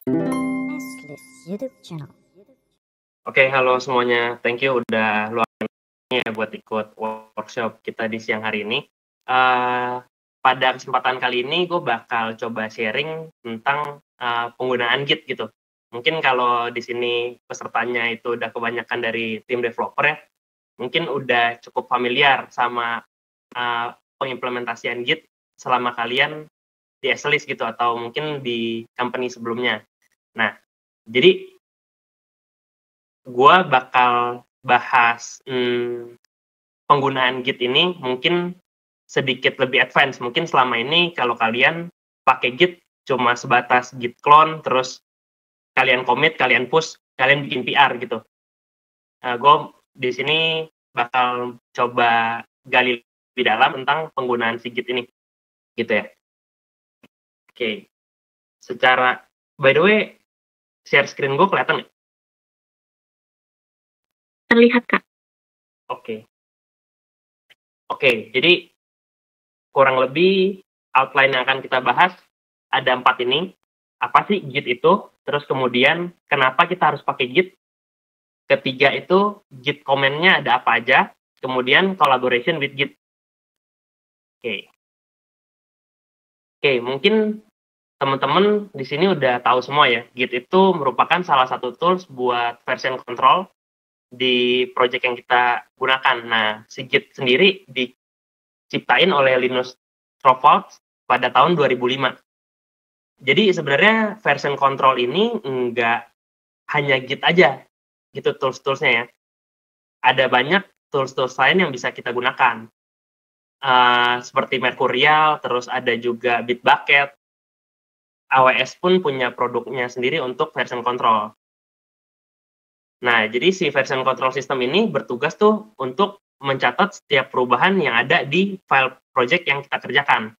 Nestless YouTube channel. Oke, halo semuanya. Thank you udah luangin ya buat ikut workshop kita di siang hari ini. Pada kesempatan kali ini gue bakal coba sharing tentang penggunaan Git gitu. Mungkin kalau di sini pesertanya itu udah kebanyakan dari tim developer ya, mungkin udah cukup familiar sama pengimplementasian Git selama kalian di Esselis gitu atau mungkin di company sebelumnya. Nah, jadi gue bakal bahas penggunaan Git ini mungkin sedikit lebih advance. Mungkin selama ini kalau kalian pakai Git cuma sebatas Git clone, terus kalian commit, kalian push, kalian bikin PR gitu. Gue di sini bakal coba gali lebih dalam tentang penggunaan si Git ini, gitu ya. Oke. Secara, by the way, share screen gue kelihatan nggak? Terlihat, Kak. Oke, jadi kurang lebih outline yang akan kita bahas ada 4 ini. Apa sih Git itu? Terus kemudian kenapa kita harus pakai Git? Ketiga itu Git command-nya ada apa aja? Kemudian collaboration with Git. Oke, mungkin teman-teman di sini udah tahu semua ya. Git itu merupakan salah satu tools buat version control di project yang kita gunakan. Nah, si Git sendiri diciptain oleh Linus Torvalds pada tahun 2005. Jadi sebenarnya version control ini nggak hanya Git aja, gitu tools-toolsnya ya. Ada banyak tools-tools lain yang bisa kita gunakan. Seperti Mercurial, terus ada juga Bitbucket. AWS pun punya produknya sendiri untuk version control. Nah, jadi si version control system ini bertugas tuh untuk mencatat setiap perubahan yang ada di file project yang kita kerjakan.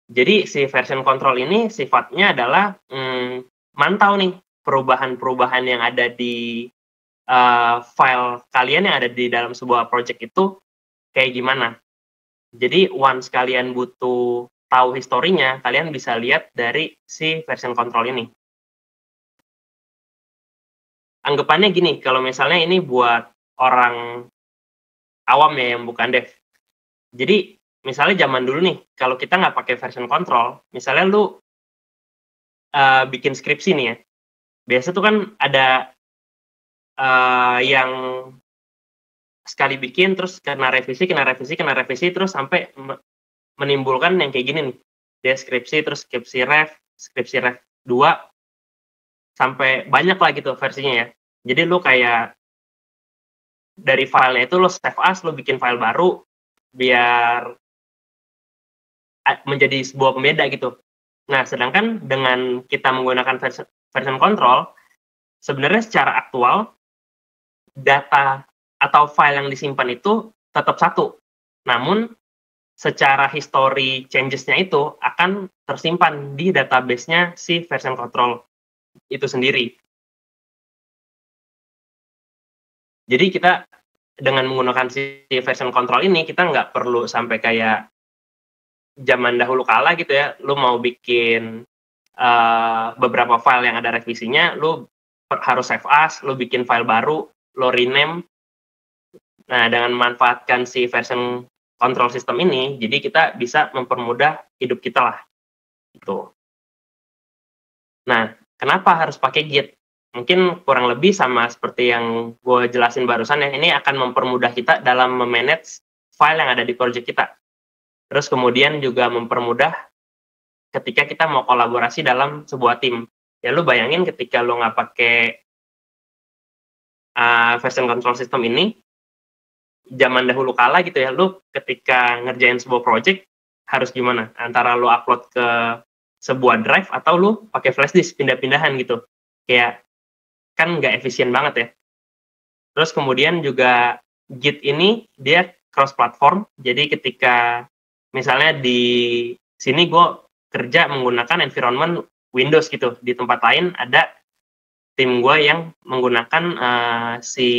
Jadi si version control ini sifatnya adalah mantau nih perubahan-perubahan yang ada di file kalian yang ada di dalam sebuah project itu kayak gimana. Jadi once kalian butuh tahu historinya, kalian bisa lihat dari si version control ini. Anggapannya gini, kalau misalnya ini buat orang awam ya yang bukan dev. Jadi misalnya zaman dulu nih, kalau kita nggak pakai version control, misalnya lu bikin skripsi nih ya, biasa tuh kan ada yang sekali bikin, terus kena revisi, terus sampai menimbulkan yang kayak gini nih. Dia skripsi, terus skripsi ref 2, sampai banyak lah gitu versinya ya. Jadi lu kayak dari filenya itu lu save as, lu bikin file baru, biar menjadi sebuah pembeda gitu. Nah, sedangkan dengan kita menggunakan version control, sebenarnya secara aktual, data atau file yang disimpan itu tetap satu. Namun, secara history changes-nya itu akan tersimpan di database-nya si version control itu sendiri. Jadi kita dengan menggunakan si version control ini, kita nggak perlu sampai kayak zaman dahulu kala gitu ya, lu mau bikin beberapa file yang ada revisinya, lu harus save as, lu bikin file baru, lu rename. Nah, dengan memanfaatkan si version control system ini, jadi kita bisa mempermudah hidup kita lah. Gitu. Nah, kenapa harus pakai Git? Mungkin kurang lebih sama seperti yang gue jelasin barusan ya, ini akan mempermudah kita dalam memanage file yang ada di project kita. Terus kemudian juga mempermudah ketika kita mau kolaborasi dalam sebuah tim. Ya lu bayangin ketika lu nggak pakai version control system ini, zaman dahulu kala gitu ya, lu ketika ngerjain sebuah project harus gimana? Antara lu upload ke sebuah drive atau lu pakai flash disk pindah-pindahan gitu. Kayak kan nggak efisien banget ya. Terus kemudian juga Git ini dia cross platform. Jadi ketika misalnya di sini gue kerja menggunakan environment Windows gitu, di tempat lain ada tim gue yang menggunakan si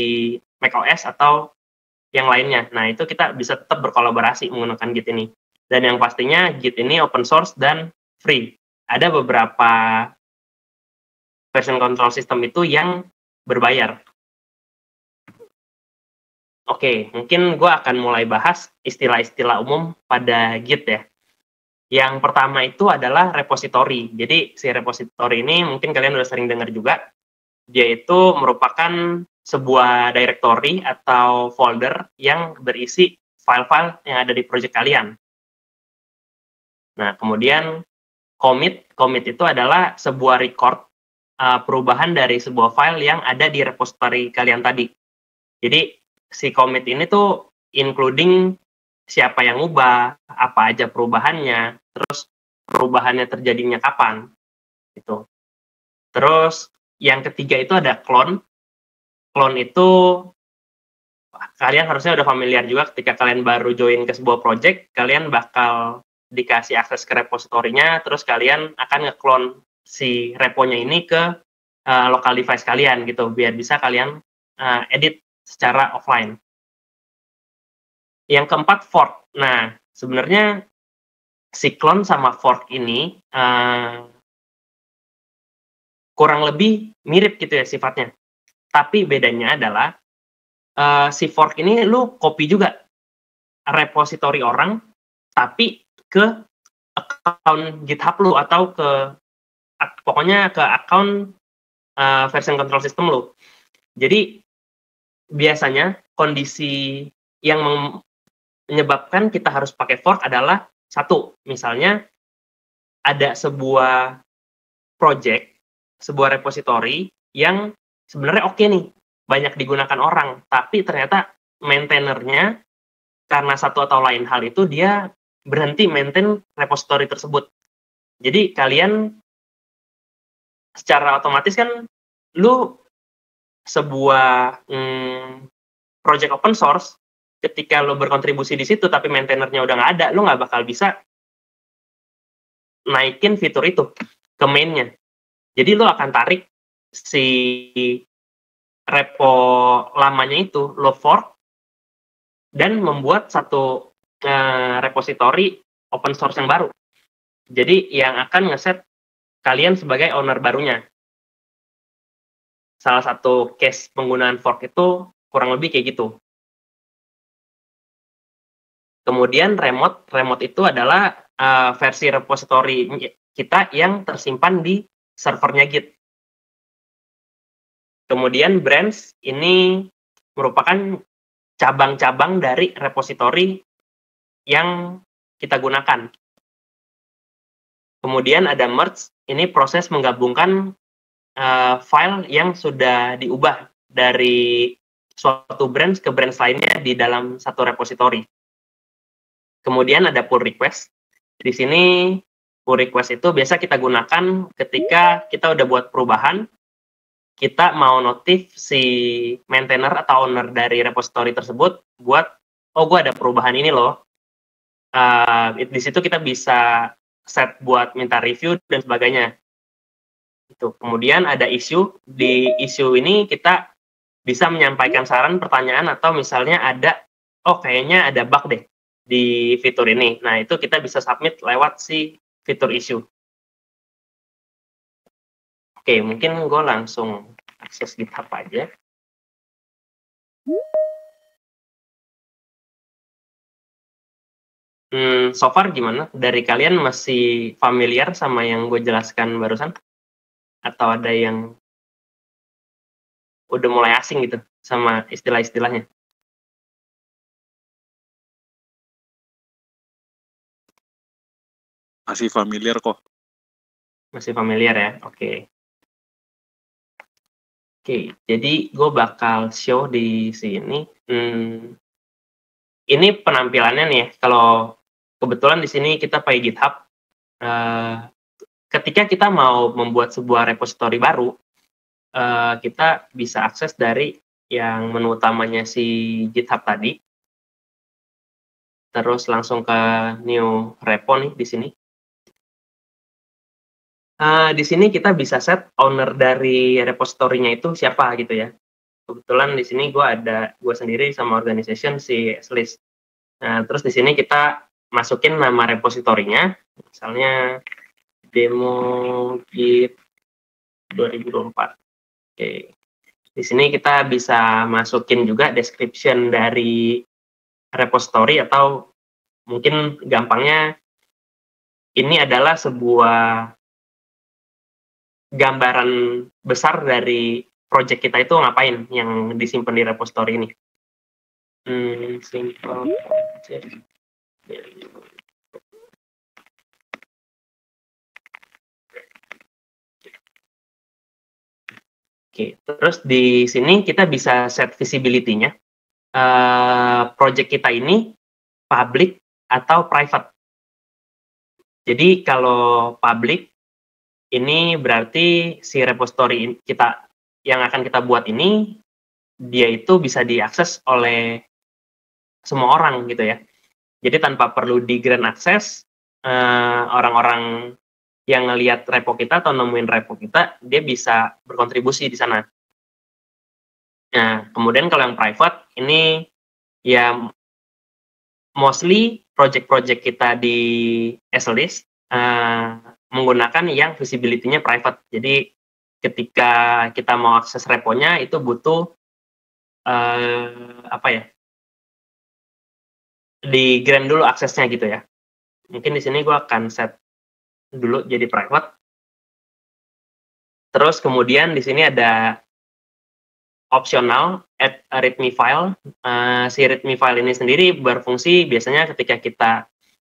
macOS atau yang lainnya. Nah, itu kita bisa tetap berkolaborasi menggunakan Git ini. Dan yang pastinya Git ini open source dan free. Ada beberapa version control system itu yang berbayar. Oke, mungkin gue akan mulai bahas istilah-istilah umum pada Git ya. Yang pertama itu adalah repository. Jadi si repository ini mungkin kalian udah sering dengar juga. Dia itu merupakan sebuah directory atau folder yang berisi file-file yang ada di project kalian. Nah, kemudian commit itu adalah sebuah record perubahan dari sebuah file yang ada di repository kalian tadi. Jadi si commit ini tuh including siapa yang ubah, apa aja perubahannya, terus perubahannya terjadinya kapan, gitu. Terus yang ketiga itu ada clone. Clone itu kalian harusnya udah familiar juga ketika kalian baru join ke sebuah project, kalian bakal dikasih akses ke repositorinya, terus kalian akan nge-clone si reponya ini ke local device kalian gitu, biar bisa kalian edit secara offline. Yang keempat, fork. Nah, sebenarnya si clone sama fork ini kurang lebih mirip gitu ya sifatnya. Tapi bedanya adalah si fork ini lu copy juga repository orang, tapi ke account GitHub lu atau pokoknya ke account version control system lu. Jadi biasanya kondisi yang menyebabkan kita harus pakai fork adalah satu, misalnya ada sebuah project, sebuah repository yang sebenarnya oke nih, banyak digunakan orang, tapi ternyata maintainernya karena satu atau lain hal itu dia berhenti maintain repository tersebut. Jadi kalian secara otomatis kan lu sebuah project open source, ketika lo berkontribusi di situ tapi maintainernya udah nggak ada, lo nggak bakal bisa naikin fitur itu ke mainnya. Jadi lo akan tarik si repo lamanya itu, lo fork dan membuat satu repository open source yang baru. Jadi yang akan ngeset kalian sebagai owner barunya. Salah satu case penggunaan fork itu kurang lebih kayak gitu. Kemudian remote itu adalah versi repository kita yang tersimpan di servernya Git. Kemudian branch ini merupakan cabang-cabang dari repository yang kita gunakan. Kemudian ada merge, ini proses menggabungkan file yang sudah diubah dari suatu branch ke branch lainnya di dalam satu repository. Kemudian ada pull request. Di sini pull request itu biasa kita gunakan ketika kita udah buat perubahan, kita mau notif si maintainer atau owner dari repository tersebut buat, oh gue ada perubahan ini loh. Di situ kita bisa set buat minta review dan sebagainya. Itu. Kemudian ada issue. Di issue ini kita bisa menyampaikan saran, pertanyaan, atau misalnya ada, oh kayaknya ada bug deh di fitur ini. Nah, itu kita bisa submit lewat si fitur issue. Oke, mungkin gue langsung akses GitHub aja. So far gimana? Dari kalian masih familiar sama yang gue jelaskan barusan? Atau ada yang udah mulai asing gitu sama istilah-istilahnya? Masih familiar kok. Masih familiar ya? Oke. Oke, jadi gue bakal show di sini. Ini penampilannya nih ya. Kalau kebetulan di sini kita pakai GitHub. Ketika kita mau membuat sebuah repository baru, kita bisa akses dari yang menu utamanya si GitHub tadi. Terus langsung ke new repo nih di sini. Di sini kita bisa set owner dari repository-nya itu siapa gitu ya. Kebetulan di sini gue sendiri sama organization si list. Nah, terus di sini kita masukin nama repository-nya, misalnya demo Git 2024. Oke. Di sini kita bisa masukin juga description dari repository, atau mungkin gampangnya ini adalah sebuah gambaran besar dari project kita itu ngapain yang disimpan di repository ini. Simple project. Oke, terus di sini kita bisa set visibility-nya. Project kita ini public atau private. Jadi kalau public, ini berarti si repository kita yang akan kita buat ini, dia itu bisa diakses oleh semua orang gitu ya. Jadi tanpa perlu di-grant access, orang-orang yang ngelihat repo kita atau nemuin repo kita, dia bisa berkontribusi di sana. Nah, kemudian kalau yang private, ini ya mostly project-project kita di SLDIS menggunakan yang visibility-nya private. Jadi ketika kita mau akses reponya itu butuh di grant dulu aksesnya gitu ya. Mungkin di sini gue akan set dulu jadi private. Terus kemudian di sini ada optional add a readme file. Si readme file ini sendiri berfungsi biasanya ketika kita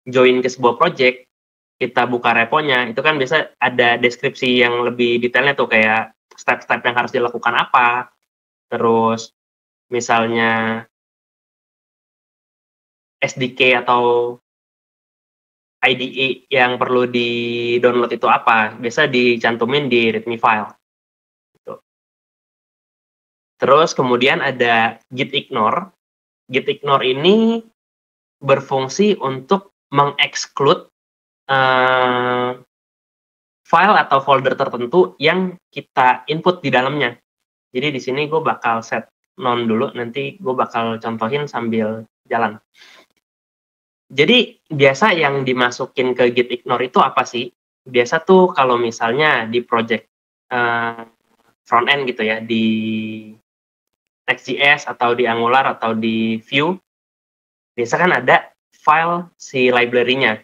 join ke sebuah project, kita buka reponya, itu kan biasa ada deskripsi yang lebih detailnya tuh, kayak step-step yang harus dilakukan apa, terus misalnya SDK atau IDE yang perlu di-download itu apa, biasa dicantumin di readme file. Gitu. Terus kemudian ada git ignore. Git ignore ini berfungsi untuk mengexclude file atau folder tertentu yang kita input di dalamnya. Jadi di sini gue bakal set none dulu, nanti gue bakal contohin sambil jalan. Jadi biasa yang dimasukin ke git ignore itu apa sih? Biasa tuh kalau misalnya di project front end gitu ya, di Next.js atau di Angular atau di Vue, biasa kan ada file si library-nya,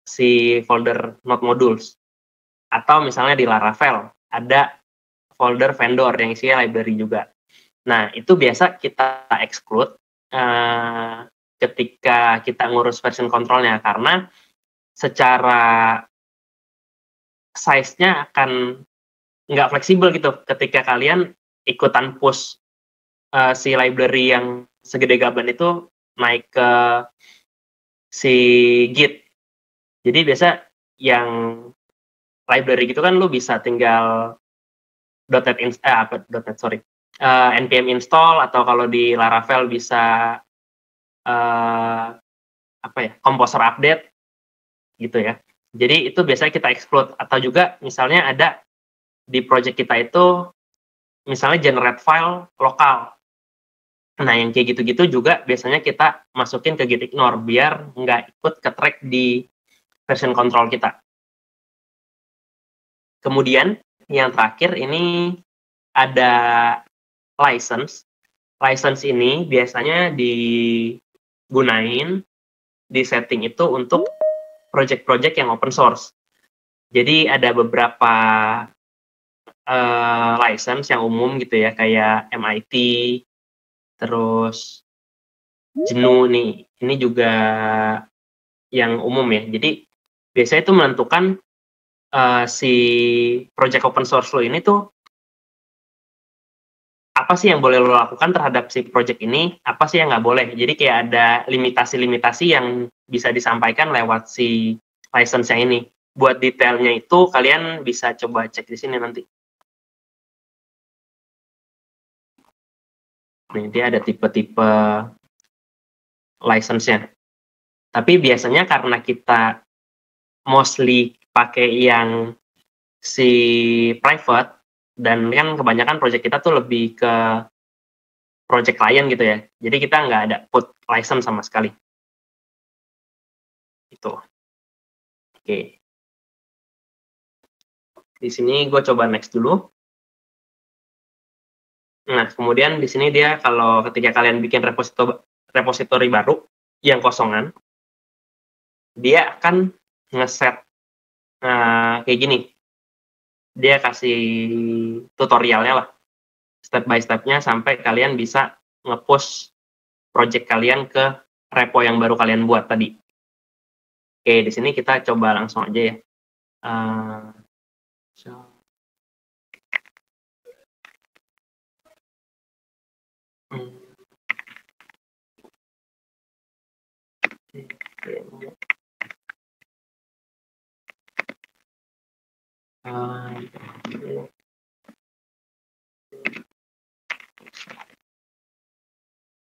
si folder node modules. Atau misalnya di Laravel ada folder vendor yang isinya library juga. Nah, itu biasa kita exclude ketika kita ngurus version control-nya, karena secara size-nya akan nggak fleksibel gitu ketika kalian ikutan push si library yang segede gaban itu naik ke si Git. Jadi biasa yang library gitu kan lu bisa tinggal npm install, atau kalau di Laravel bisa composer update gitu ya. Jadi itu biasanya kita exclude, atau juga misalnya ada di project kita itu misalnya generate file lokal. Nah, yang kayak gitu-gitu juga biasanya kita masukin ke git ignore biar nggak ikut ke track di version control kita. Kemudian yang terakhir ini ada license. License ini biasanya digunain di setting itu untuk project-project yang open source. Jadi ada beberapa license yang umum gitu ya, kayak MIT, terus GNU nih, ini juga yang umum ya. Jadi biasanya itu menentukan si project open source lo ini tuh apa sih yang boleh lo lakukan terhadap si project ini, apa sih yang nggak boleh. Jadi kayak ada limitasi-limitasi yang bisa disampaikan lewat si license yang ini. Buat detailnya itu kalian bisa coba cek di sini nanti. Nih, dia ada tipe-tipe license-nya. Tapi biasanya karena kita mostly pakai yang si private, dan kan kebanyakan project kita tuh lebih ke project client gitu ya. Jadi kita nggak ada put license sama sekali. Itu. Oke. Di sini gue coba next dulu. Nah, kemudian di sini dia kalau ketika kalian bikin repository baru yang kosongan, dia akan ngeset kayak gini. Dia kasih tutorialnya lah, step by stepnya sampai kalian bisa nge-push project kalian ke repo yang baru kalian buat tadi. Oke, di sini kita coba langsung aja ya.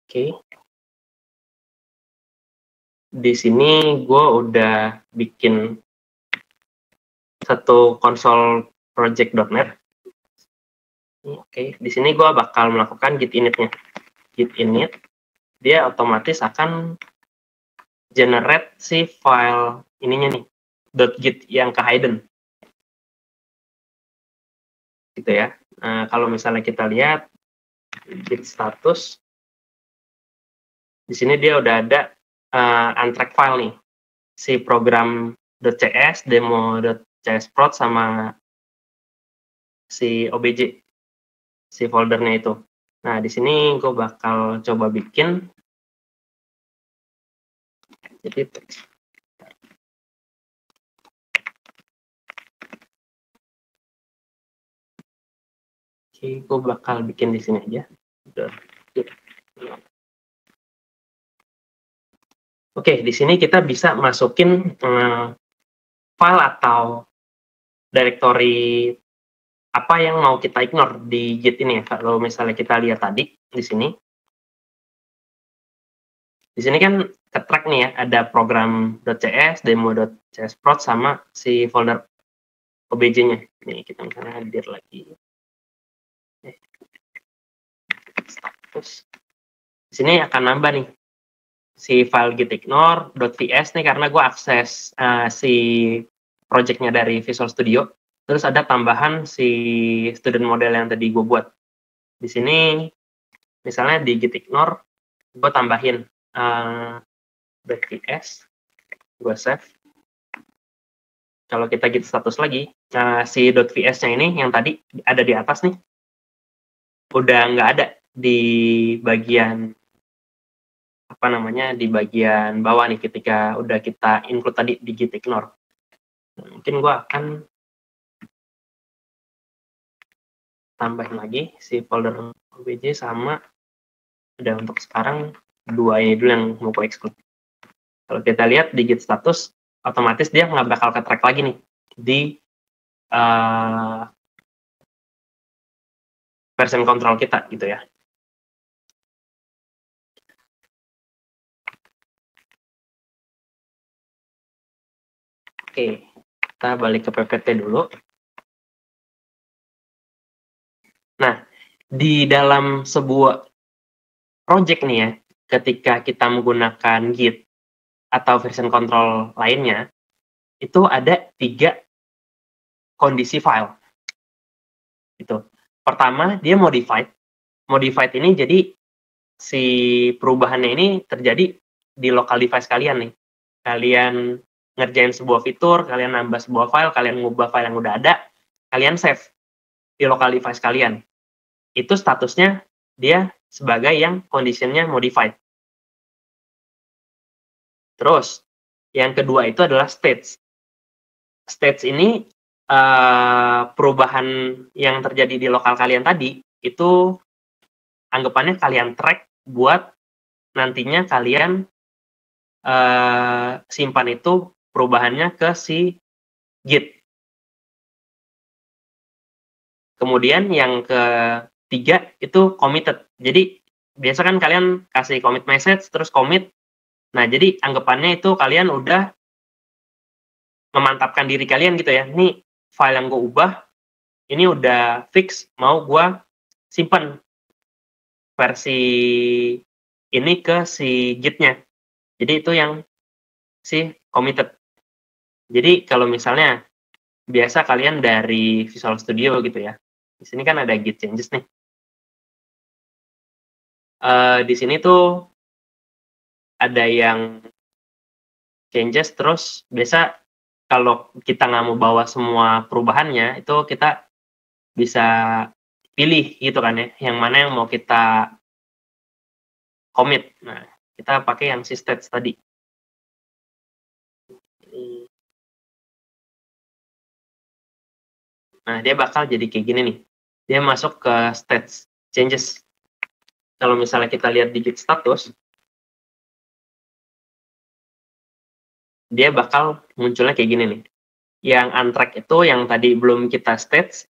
Oke. Di sini gue udah bikin satu konsol project.net. Oke, di sini gue bakal melakukan git init-nya. Git init, dia otomatis akan generate si file ininya nih, .git yang ke hidden. Gitu ya. Nah, kalau misalnya kita lihat git status, di sini dia udah ada untracked file nih, si program.cs, demo.csprot, sama si obj, si foldernya itu. Nah, di sini gue bakal coba bikin. Jadi teks. Oke, gue bakal bikin di sini aja. Oke, di sini kita bisa masukin file atau directory apa yang mau kita ignore di Git ini ya. Kalau misalnya kita lihat tadi di sini. Di sini kan ke-track nih ya, ada program.cs, demo.csprot, sama si folder obj-nya. Nih, kita misalnya hadir lagi. Status. Di sini akan nambah nih si file gitignore.vs nih, karena gue akses si project-nya dari Visual Studio. Terus ada tambahan si student model yang tadi gue buat. Di sini, misalnya di gitignore, gue tambahin .vs, gue save. Kalau kita git status lagi, si .vs-nya ini yang tadi ada di atas nih, udah nggak ada di bagian apa namanya, di bagian bawah nih ketika udah kita include tadi di gitignore. Nah, mungkin gue akan tambahin lagi si folder obj sama, udah untuk sekarang dua ini dulu yang mau gue exclude. Kalau kita lihat di git status, otomatis dia nggak bakal ke-track lagi nih di version control kita gitu ya. Oke, kita balik ke PPT dulu. Nah, di dalam sebuah project nih ya, ketika kita menggunakan Git atau version control lainnya, itu ada 3 kondisi file. Itu. Pertama, dia modified. Modified ini jadi si perubahannya ini terjadi di local device kalian nih. Kalian ngerjain sebuah fitur, kalian nambah sebuah file, kalian ngubah file yang udah ada, kalian save di local device kalian. Itu statusnya dia sebagai yang conditionnya modified. Terus, yang kedua itu adalah states. States ini perubahan yang terjadi di lokal kalian tadi, itu anggapannya kalian track buat nantinya kalian simpan itu perubahannya ke si Git. Kemudian yang ketiga itu committed. Jadi biasa kan kalian kasih commit message terus commit. Nah, jadi anggapannya itu kalian udah memantapkan diri kalian gitu ya. Ini file yang gue ubah, ini udah fix, mau gue simpan versi ini ke si Git-nya. Jadi itu yang si committed. Jadi kalau misalnya biasa kalian dari Visual Studio gitu ya. Di sini kan ada Git changes nih. Di sini tuh ada yang changes, terus biasa kalau kita nggak mau bawa semua perubahannya, itu kita bisa pilih gitu kan ya, yang mana yang mau kita commit. Nah, kita pakai yang si stats tadi. Nah, dia bakal jadi kayak gini nih. Dia masuk ke stats changes. Kalau misalnya kita lihat di Git status, dia bakal munculnya kayak gini nih. Yang untrack itu yang tadi belum kita stats,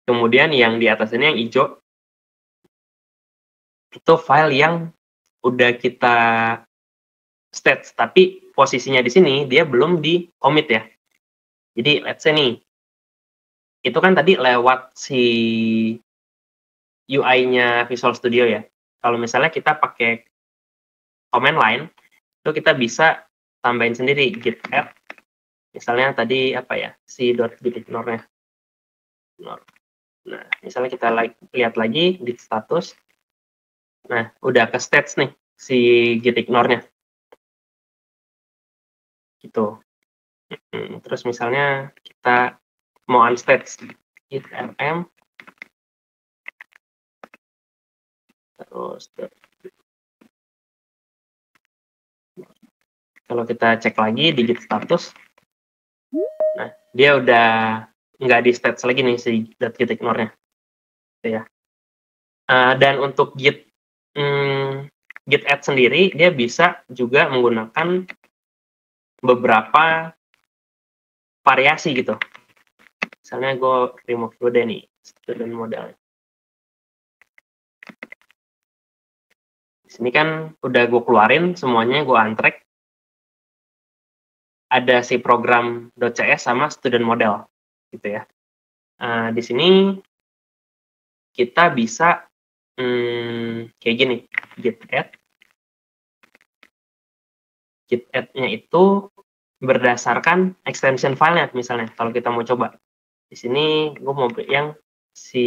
kemudian yang di atas ini yang hijau, itu file yang udah kita stats, tapi posisinya di sini dia belum di commit ya. Jadi let's say nih, itu kan tadi lewat si UI-nya Visual Studio ya. Kalau misalnya kita pakai command line, itu kita bisa tambahin sendiri git add. Misalnya tadi apa ya, si .gitignore-nya. Nah, misalnya kita lihat lagi di status. Nah, udah ke stats nih si gitignore-nya. Gitu. Terus misalnya kita mau unstats git rm, terus kalau kita cek lagi di git status, nah dia udah nggak di stats lagi nih si .gitignore-nya, gitu ya. Dan untuk git add sendiri, dia bisa juga menggunakan beberapa variasi gitu. Misalnya gue remove dulu deh nih student model. Di sini kan udah gue keluarin semuanya, gue untrack. Ada si program.cs sama student model gitu ya. Di sini kita bisa kayak gini, git add-nya itu berdasarkan extension filenya. Misalnya kalau kita mau coba di sini, gue mau yang C#.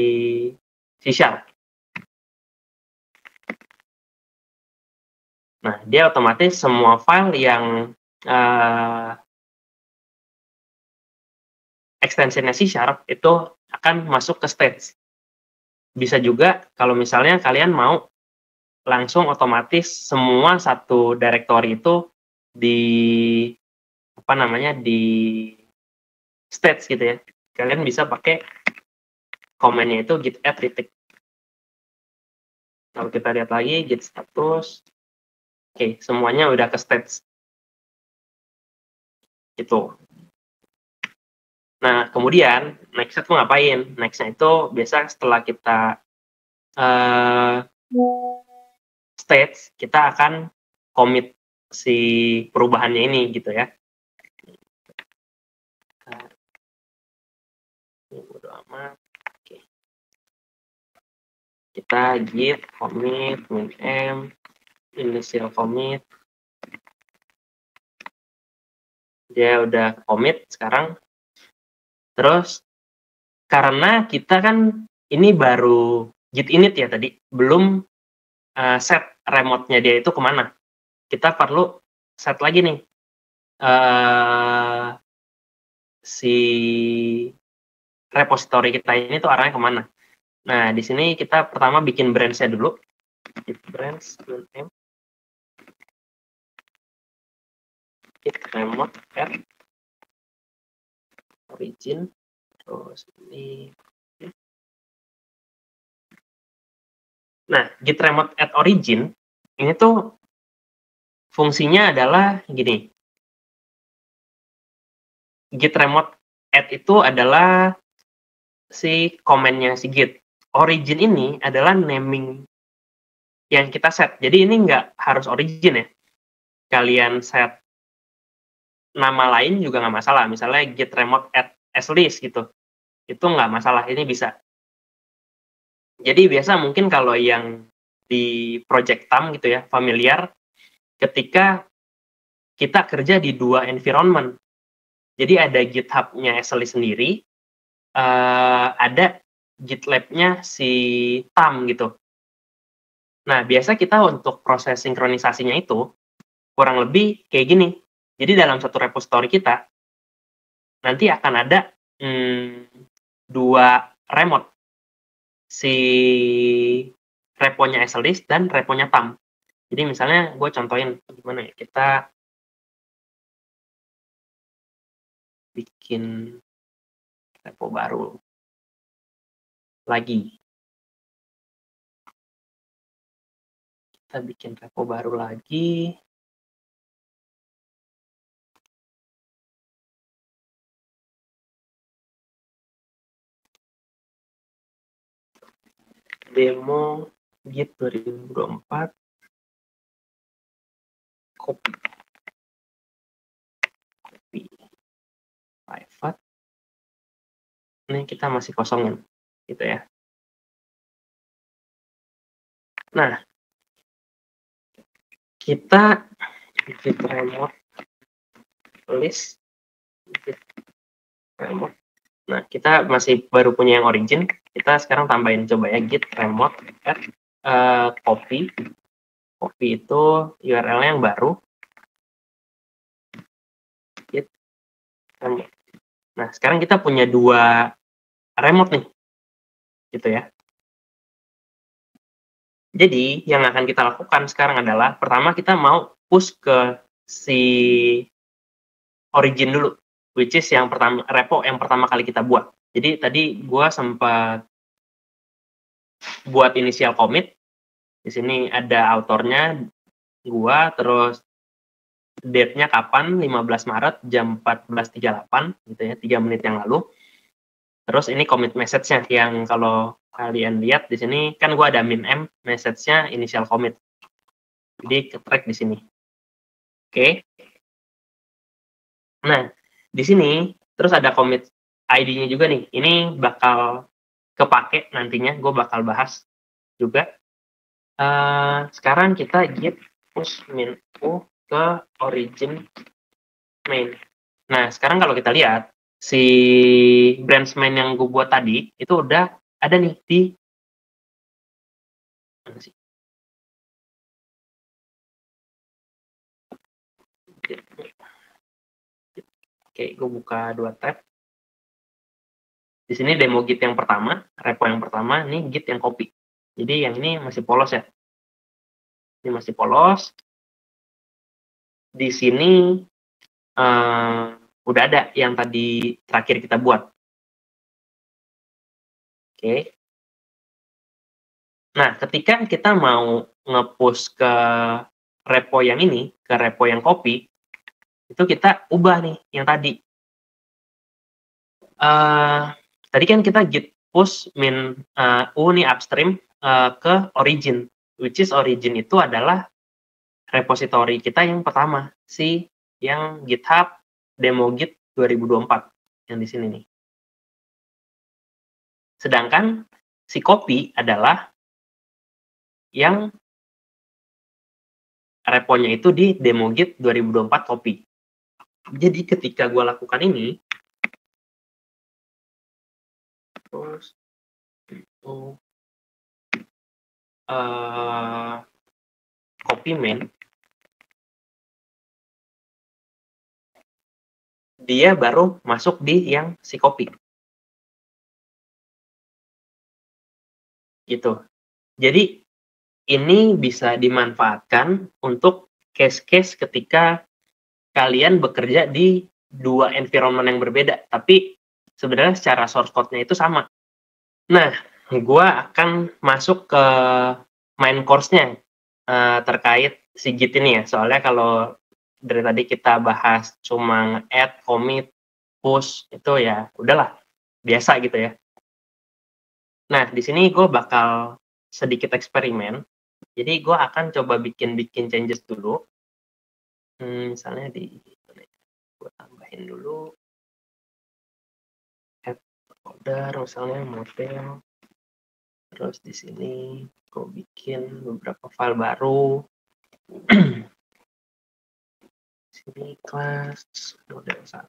Nah, dia otomatis semua file yang extensionnya C# itu akan masuk ke stats. Bisa juga kalau misalnya kalian mau langsung otomatis semua satu directory itu di di stats gitu ya. Kalian bisa pakai command-nya itu git add titik. Kalau kita lihat lagi git status, oke, semuanya udah ke stats. Gitu. Nah, kemudian next-nya tuh ngapain? Next-nya itu biasa setelah kita stats, kita akan commit si perubahannya ini gitu ya. Ini bodo amat. Oke. Kita git commit min initial commit. Dia udah commit sekarang. Terus karena kita kan ini baru git init ya tadi, belum set remote-nya dia itu kemana. Kita perlu set lagi nih si repository kita ini tuh arahnya kemana. Nah, di sini kita pertama bikin branch-nya dulu. Git branch name git remote add origin, terus ini. Nah, git remote add origin ini tuh fungsinya adalah gini. Git remote add itu adalah si komennya si git. Origin ini adalah naming yang kita set. Jadi ini nggak harus origin ya. Kalian set nama lain juga nggak masalah. Misalnya git remote add as list gitu. Itu nggak masalah, ini bisa. Jadi biasa mungkin kalau yang di project TAM gitu ya, familiar, ketika kita kerja di dua environment. Jadi ada GitHub-nya Eseli sendiri, ada GitLab-nya si Tam gitu. Nah, biasa kita untuk proses sinkronisasinya itu kurang lebih kayak gini. Jadi dalam satu repository kita nanti akan ada 2 remote, si reponya Eselis dan reponya Tam. Jadi misalnya gue contohin gimana ya, kita bikin repo baru lagi. Kita bikin repo baru lagi. Demo Git 2024 copy private. Ini kita masih kosongin gitu ya. Nah, kita git remote list git remote. Nah, kita masih baru punya yang origin. Kita sekarang tambahin coba ya git remote add copy. Copy itu URL-nya yang baru. Git remote. Nah, sekarang kita punya 2 remote nih. Gitu ya. Jadi, yang akan kita lakukan sekarang adalah, pertama kita mau push ke si origin dulu, which is yang pertama, repo yang pertama kali kita buat. Jadi, tadi gua sempat buat initial commit. Di sini ada autornya, gua, terus date-nya kapan, 15 Maret, jam 14.38, gitu ya, 3 menit yang lalu. Terus ini commit message-nya, yang kalau kalian lihat di sini, kan gua ada min-m, message-nya initial commit. Jadi ke-track di sini. Oke. Nah, di sini terus ada commit ID-nya juga nih. Ini bakal kepake nantinya, gue bakal bahas juga. Sekarang kita git push min u ke origin main. Nah, sekarang kalau kita lihat, si branch main yang gue buat tadi, itu udah ada nih di mana sih? Oke, gue buka 2 tab. Di sini demo git yang pertama, repo yang pertama, ini git yang copy. Jadi yang ini masih polos ya. Ini masih polos. Di sini udah ada yang tadi terakhir kita buat. Oke. Nah, ketika kita mau nge-push ke repo yang ini, ke repo yang copy, itu kita ubah nih yang tadi. Tadi kan kita git push min u nih upstream ke origin, which is origin itu adalah repository kita yang pertama, si yang GitHub demo git 2024 yang di sini nih. Sedangkan si copy adalah yang reponya itu di demo git 2024 copy. Jadi ketika gue lakukan ini, terus itu copy main, dia baru masuk di yang si copy. Gitu. Jadi ini bisa dimanfaatkan untuk case-case ketika kalian bekerja di 2 environment yang berbeda, tapi sebenarnya secara source code-nya itu sama. Nah, gue akan masuk ke main course-nya terkait si Git ini ya. Soalnya kalau dari tadi kita bahas cuma add, commit, push, itu ya udahlah, biasa gitu ya. Nah, di sini gue bakal sedikit eksperimen. Jadi gue akan coba bikin changes dulu. Misalnya di gue tambahin dulu add folder, misalnya model. Terus di sini gue bikin beberapa file baru. Sini kelas model 1.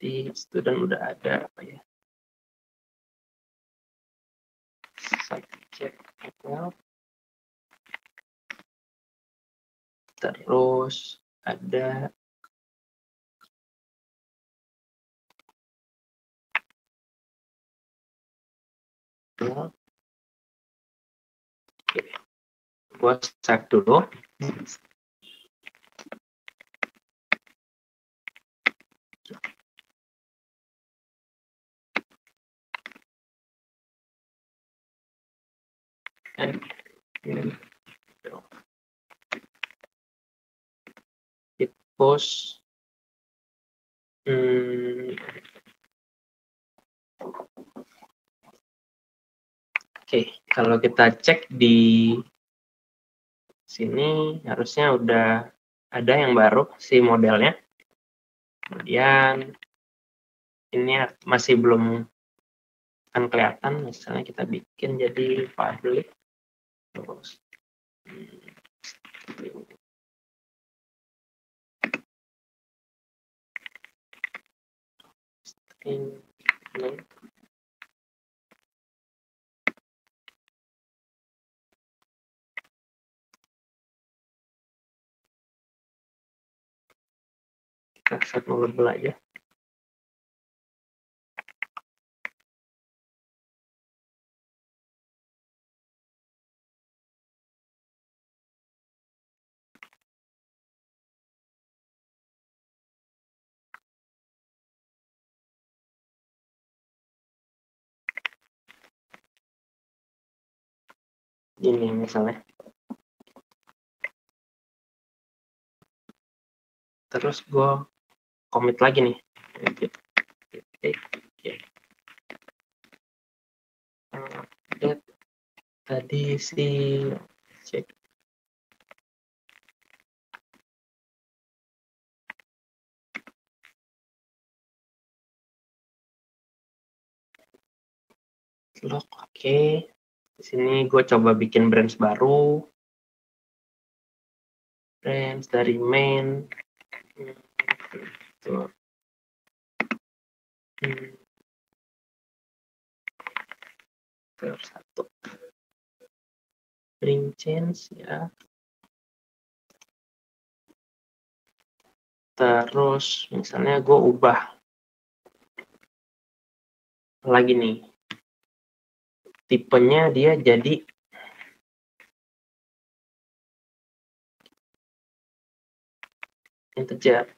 Di student udah ada apa ya? Subject well. Terus ada well. Oke. Gua save dulu. And hit post. Oke, kalau kita cek di sini harusnya udah ada yang baru si modelnya. Kemudian ini masih belum akan kelihatan, misalnya kita bikin jadi public. Terus kita set label aja. Ini misalnya. Terus gue commit lagi nih. Tadi si cek log, oke. Di sini gue coba bikin branch baru. Branch dari main. Satu. Bring change ya. Terus misalnya gue ubah lagi nih. Tipenya dia jadi integer.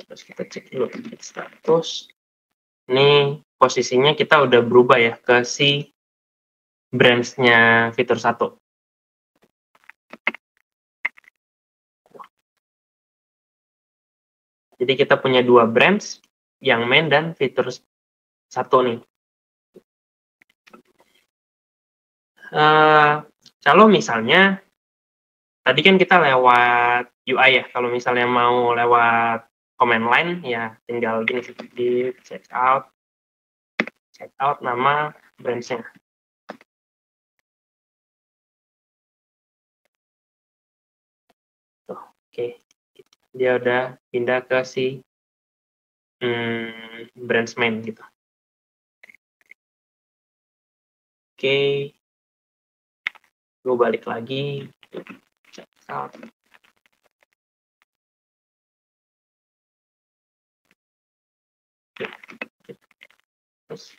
Terus kita cek dulu status. Ini posisinya kita udah berubah ya ke si branch-nya fitur 1. Jadi kita punya 2 branch, yang main dan fitur 1 nih. Kalau misalnya tadi kan kita lewat UI ya, kalau misalnya mau lewat command line ya tinggal gini di checkout nama branch-nya. Tuh, oke. Dia udah pindah ke si branch main gitu. Oke. Gue balik lagi checkout. Terus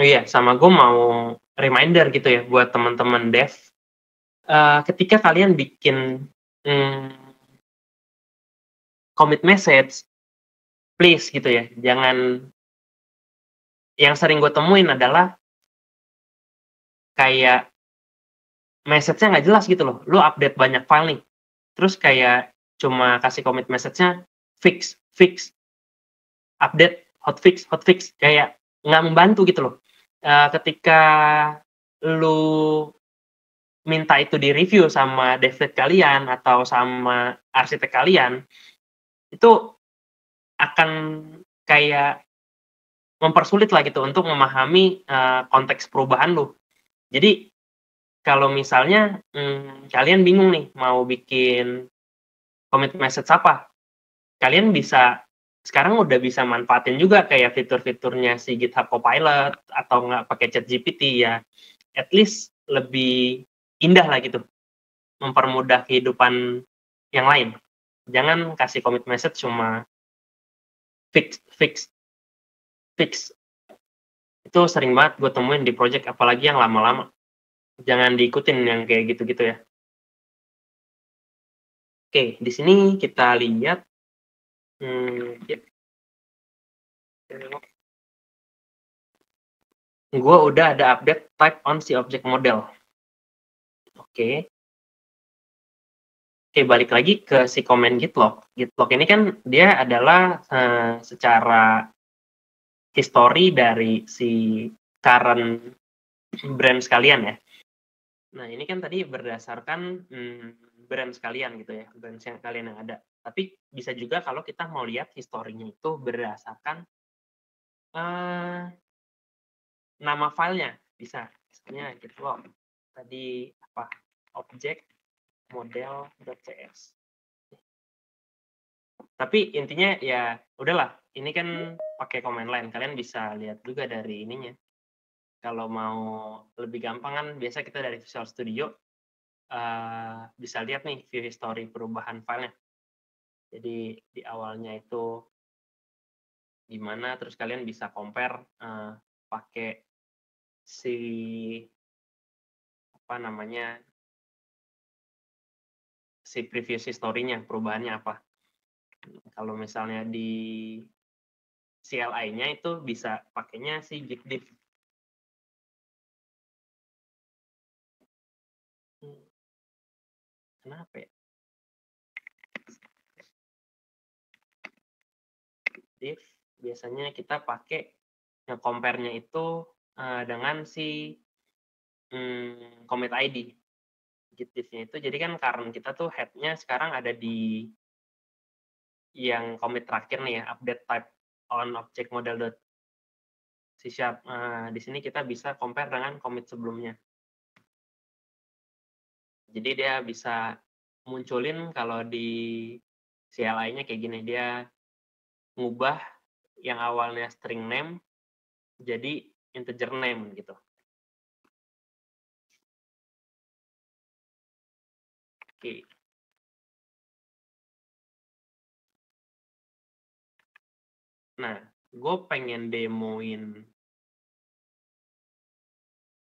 oh iya, sama gue mau reminder gitu ya buat teman-teman dev. Ketika kalian bikin commit message, please gitu ya, jangan. Yang sering gue temuin adalah kayak message-nya nggak jelas gitu loh. Lu update banyak file nih, terus kayak cuma kasih commit message-nya fix, update, hotfix, kayak nggak membantu gitu loh. Ketika lu minta itu di-review sama dev lead kalian atau sama arsitek kalian, itu akan kayak mempersulit lah gitu untuk memahami, konteks perubahan lu. Jadi, kalau misalnya, kalian bingung nih mau bikin commit message apa, kalian bisa sekarang udah bisa manfaatin juga kayak fitur-fiturnya si GitHub Copilot atau nggak pakai ChatGPT ya, at least lebih indah lah gitu, mempermudah kehidupan yang lain. Jangan kasih commit message cuma fix fix fix. Itu sering banget gue temuin di project, apalagi yang lama-lama. Jangan diikutin yang kayak gitu-gitu ya. Oke, di sini kita lihat, ya, gue udah ada update type on si object model. Oke. Oke, balik lagi ke si komen git log. Git log ini kan dia adalah secara history dari si current brand sekalian ya. Nah, ini kan tadi berdasarkan brand sekalian gitu ya, brand yang kalian yang ada. Tapi bisa juga kalau kita mau lihat historinya itu berdasarkan nama filenya, bisa. Misalnya git log. Tadi apa? Object model.cs. Tapi intinya ya udahlah, ini kan pakai command line, kalian bisa lihat juga dari ininya. Kalau mau lebih gampang kan biasa kita dari Visual Studio bisa lihat nih view history perubahan filenya. Jadi di awalnya itu gimana, terus kalian bisa compare pakai si apa namanya si previous history-nya, perubahannya apa. Kalau misalnya di CLI-nya itu bisa pakainya si git diff. Kenapa ya? Diff biasanya kita pakai yang compare-nya itu dengan si commit ID. Git diff-nya itu, jadi kan current kita tuh head-nya sekarang ada di yang commit terakhir nih ya, update type on object model C#. Di sini kita bisa compare dengan commit sebelumnya. Jadi dia bisa munculin kalau di CLI-nya kayak gini, dia ngubah yang awalnya string name jadi integer name gitu. Oke. Nah, gue pengen demoin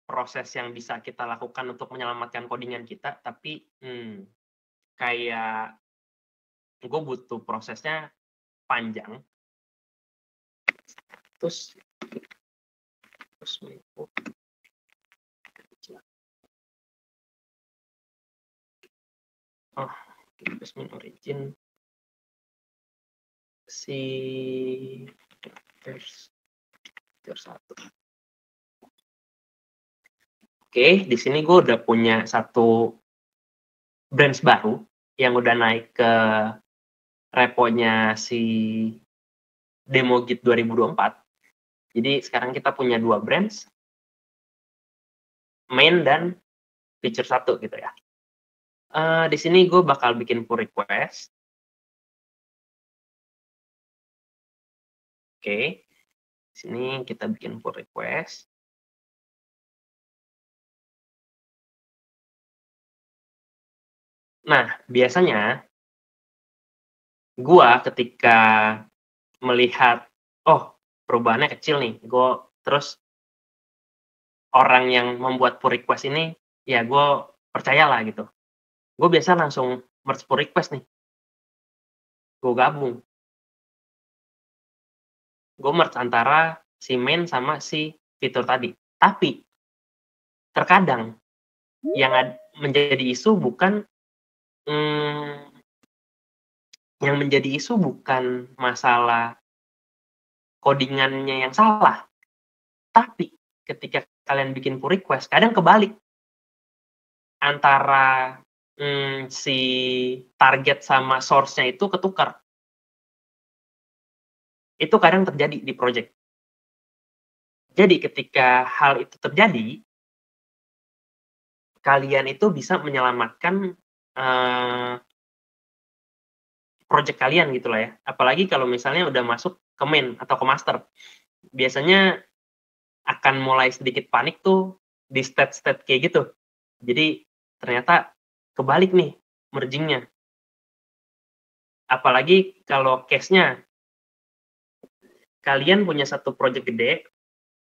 proses yang bisa kita lakukan untuk menyelamatkan codingan kita, tapi kayak gue butuh prosesnya panjang. Terus investment origin si satu. Oke, di sini gue udah punya satu branch baru yang udah naik ke reponya si demo Git 2024. Jadi sekarang kita punya 2 branch, main dan feature 1 gitu ya. Di sini gue bakal bikin pull request. Oke, di sini kita bikin pull request. Nah, biasanya gua ketika melihat, oh perubahannya kecil nih, terus orang yang membuat pull request ini, ya gue percayalah gitu. Gue biasa langsung merge pull request nih. Gue gabung. Gue merge antara si main sama si fitur tadi. Tapi, terkadang yang menjadi isu bukan yang menjadi isu bukan masalah codingannya yang salah, tapi ketika kalian bikin pull request, kadang kebalik. antara si target sama source-nya itu ketukar. Itu kadang terjadi di project. Jadi ketika hal itu terjadi, kalian itu bisa menyelamatkan project kalian gitu lah ya. Apalagi kalau misalnya udah masuk ke main atau ke master. Biasanya akan mulai sedikit panik tuh di state-state kayak gitu. Jadi ternyata kebalik nih merging-nya. Apalagi kalau case-nya kalian punya satu project gede,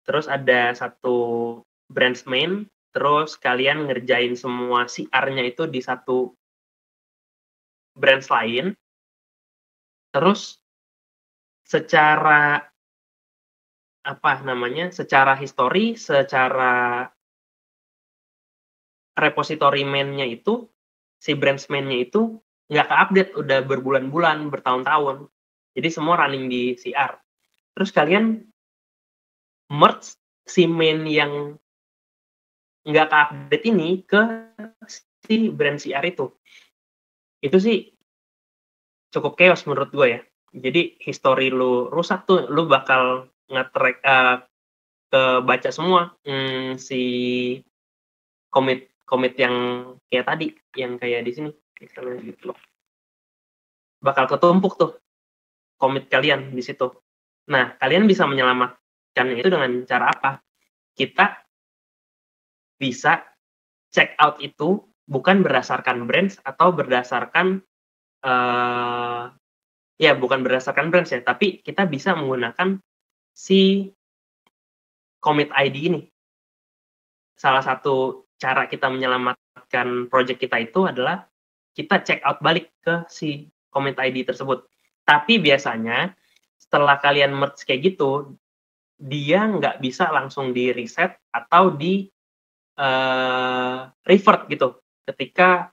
terus ada satu branch main, terus kalian ngerjain semua CR-nya itu di satu branch lain, terus secara secara histori, secara repository main-nya itu, si branch main-nya itu nggak ke-update udah berbulan-bulan, bertahun-tahun. Jadi semua running di CR. Terus kalian merge si main yang nggak ke-update ini ke si branch CR itu. Itu sih cukup chaos menurut gue ya. Jadi history lu rusak tuh, lu bakal nge-track kebaca semua si commit yang kayak tadi, yang kayak di sini misalnya gitu loh. Bakal ketumpuk tuh commit kalian di situ. Nah, kalian bisa menyelamatkan itu dengan cara apa? Kita bisa check out itu bukan berdasarkan branch atau berdasarkan bukan berdasarkan branch ya, tapi kita bisa menggunakan si commit ID ini. Salah satu cara kita menyelamatkan project kita itu adalah kita check out balik ke si commit ID tersebut. Tapi biasanya setelah kalian merge kayak gitu, dia nggak bisa langsung di reset atau di revert gitu ketika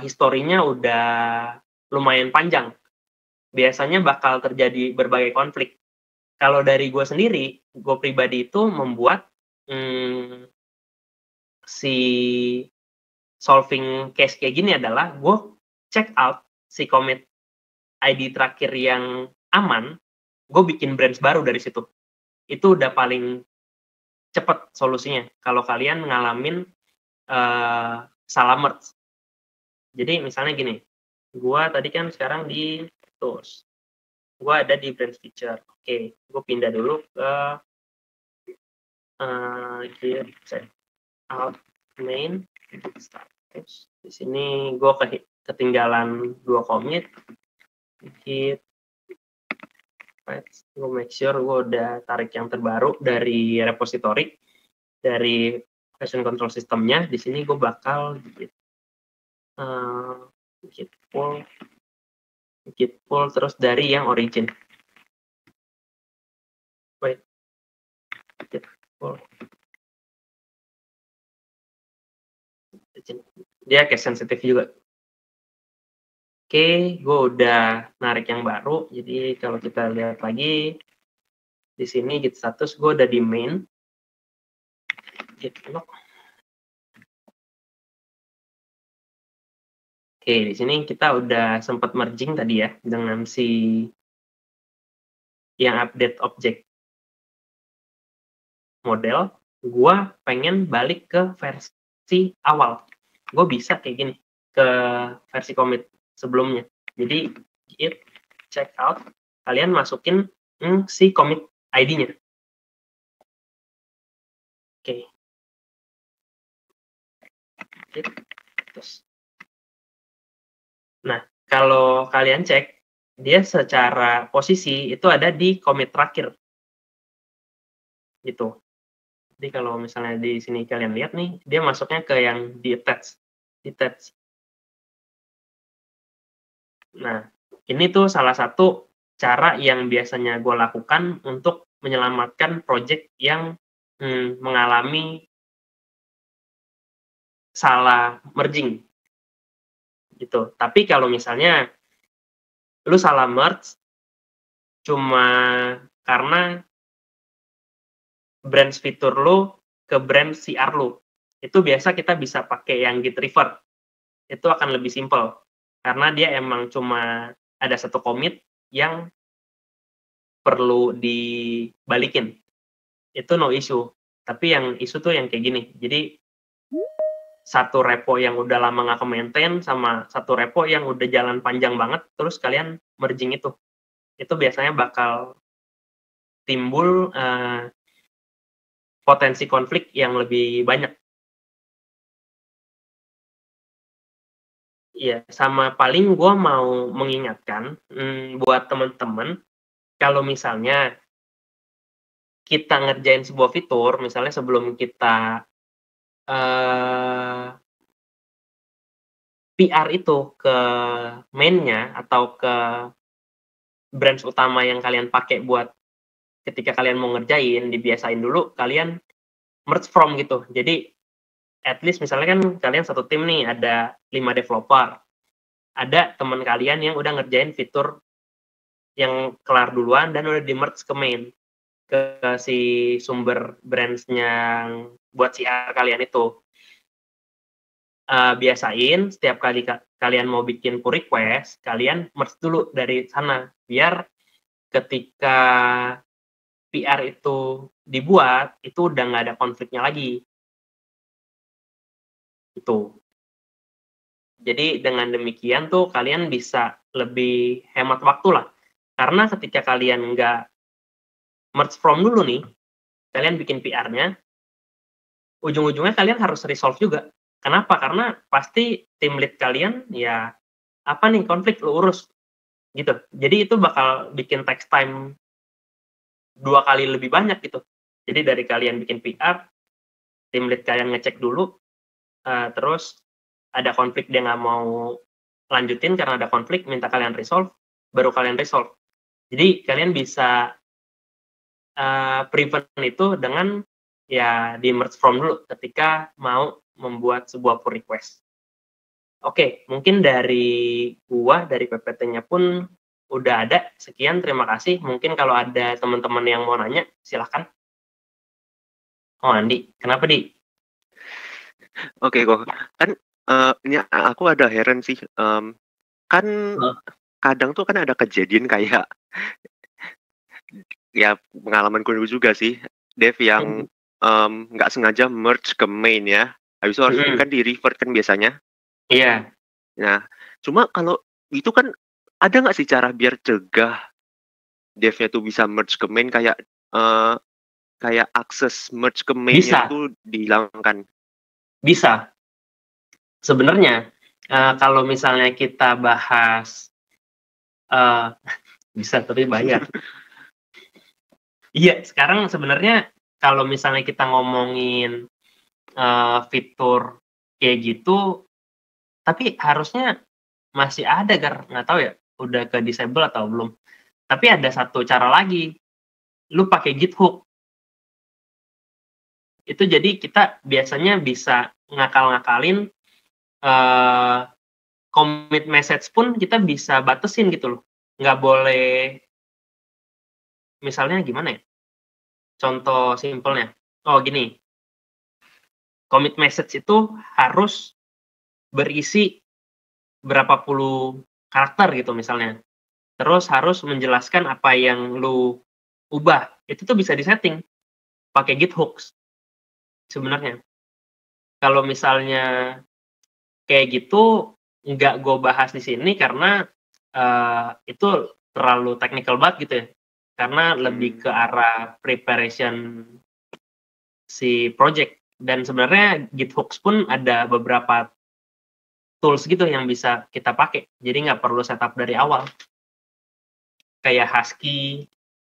historinya udah lumayan panjang. Biasanya bakal terjadi berbagai konflik. Kalau dari gue sendiri, gue pribadi itu membuat si solving case kayak gini adalah gue check out si commit ID terakhir yang aman, gue bikin branch baru dari situ. Itu udah paling cepat solusinya kalau kalian ngalamin salah merge. Jadi misalnya gini, gue tadi kan sekarang di tools, gue ada di branch feature. Oke, gue pindah dulu ke git check out main status. Di sini gue ketinggalan 2 commit. Git gue make sure gue udah tarik yang terbaru dari repository, dari version control systemnya. Di sini gue bakal git pull terus dari yang origin. Git pull. Dia case sensitif juga. Oke, gue udah narik yang baru. Jadi kalau kita lihat lagi di sini git status gue udah di main. Git log. Oke, di sini kita udah sempat merging tadi ya dengan si yang update object model. Gua pengen balik ke versi awal. Gue bisa kayak gini ke versi commit sebelumnya. Jadi git check out, kalian masukin si commit ID-nya. Oke. Terus. Nah, kalau kalian cek, dia secara posisi itu ada di commit terakhir. Gitu. Jadi kalau misalnya di sini kalian lihat nih, dia masuknya ke yang di attach. Nah, ini tuh salah satu cara yang biasanya gue lakukan untuk menyelamatkan project yang mengalami salah merging. Gitu. Tapi kalau misalnya lu salah merge cuma karena branch fitur lu ke branch CR lu, itu biasa kita bisa pakai yang git revert. Itu akan lebih simple, karena dia emang cuma ada satu commit yang perlu dibalikin. Itu no issue. Tapi yang issue tuh yang kayak gini. Jadi satu repo yang udah lama nggak ke-maintain sama satu repo yang udah jalan panjang banget, terus kalian merging itu. Itu biasanya bakal timbul potensi konflik yang lebih banyak. Iya, sama paling gue mau mengingatkan buat teman-teman, kalau misalnya kita ngerjain sebuah fitur, misalnya sebelum kita PR itu ke main-nya atau ke branch utama yang kalian pakai buat ketika kalian mau ngerjain, dibiasain dulu kalian merge from gitu. Jadi at least misalnya kan kalian satu tim nih, ada 5 developer. Ada teman kalian yang udah ngerjain fitur yang kelar duluan dan udah di-merge ke main, ke si sumber branch-nya yang buat CR kalian itu. Biasain setiap kali kalian mau bikin pull request, kalian merge dulu dari sana, biar ketika PR itu dibuat, itu udah nggak ada konfliknya lagi. Itu. Jadi dengan demikian tuh kalian bisa lebih hemat waktu lah. Karena ketika kalian nggak merge from dulu nih, kalian bikin PR-nya, ujung-ujungnya kalian harus resolve juga. Kenapa? Karena pasti tim lead kalian, ya apa nih konflik, lu urus. Gitu. Jadi itu bakal bikin text time 2 kali lebih banyak gitu. Jadi dari kalian bikin PR, tim lead kalian ngecek dulu, terus ada konflik dia nggak mau lanjutin karena ada konflik, minta kalian resolve, baru kalian resolve. Jadi kalian bisa prevent itu dengan ya di merge from dulu ketika mau membuat sebuah pull request. Oke, mungkin dari gua, dari PPT-nya pun udah ada. Sekian, terima kasih. Mungkin kalau ada teman-teman yang mau nanya, silahkan. Oh, Andi. Kenapa, Di? Oke kok. Kan ini aku ada heran sih. Kan kadang tuh kan ada kejadian kayak ya pengalamanku dulu juga sih. Dev yang nggak sengaja merge ke main ya. Habis itu harus kan di revert kan biasanya. Iya. Nah, cuma kalau itu kan ada nggak sih cara biar cegah devnya tuh bisa merge ke main kayak kayak akses merge ke mainnya itu dihilangkan? Bisa. Sebenarnya kalau misalnya kita bahas bisa tapi bayar. Iya, sekarang sebenarnya kalau misalnya kita ngomongin fitur kayak gitu, tapi harusnya masih ada, nggak tahu ya, udah ke disable atau belum. Tapi ada satu cara lagi, lu pakai Git hook. Itu jadi kita biasanya bisa ngakal-ngakalin commit message pun kita bisa batasin gitu loh. Nggak boleh, misalnya gimana ya? Contoh simpelnya. Oh, gini. Commit message itu harus berisi berapa puluh karakter gitu misalnya. Terus harus menjelaskan apa yang lu ubah. Itu tuh bisa disetting pakai Git hooks sebenarnya. Kalau misalnya kayak gitu nggak gue bahas di sini karena itu terlalu technical banget gitu ya. Karena lebih ke arah preparation si project. Dan sebenarnya Git hooks pun ada beberapa tools gitu yang bisa kita pakai. Jadi nggak perlu setup dari awal. Kayak Husky,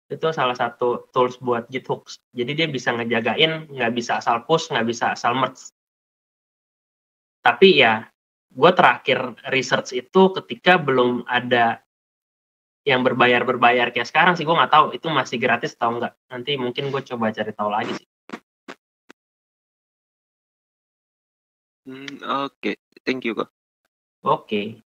itu salah satu tools buat Git hooks. Jadi dia bisa ngejagain, nggak bisa asal push, nggak bisa asal merge. Tapi ya, gue terakhir research itu ketika belum ada yang berbayar kayak sekarang sih. Gue nggak tahu itu masih gratis atau enggak. Nanti mungkin gue coba cari tahu lagi sih. Oke, thank you kok. Oke.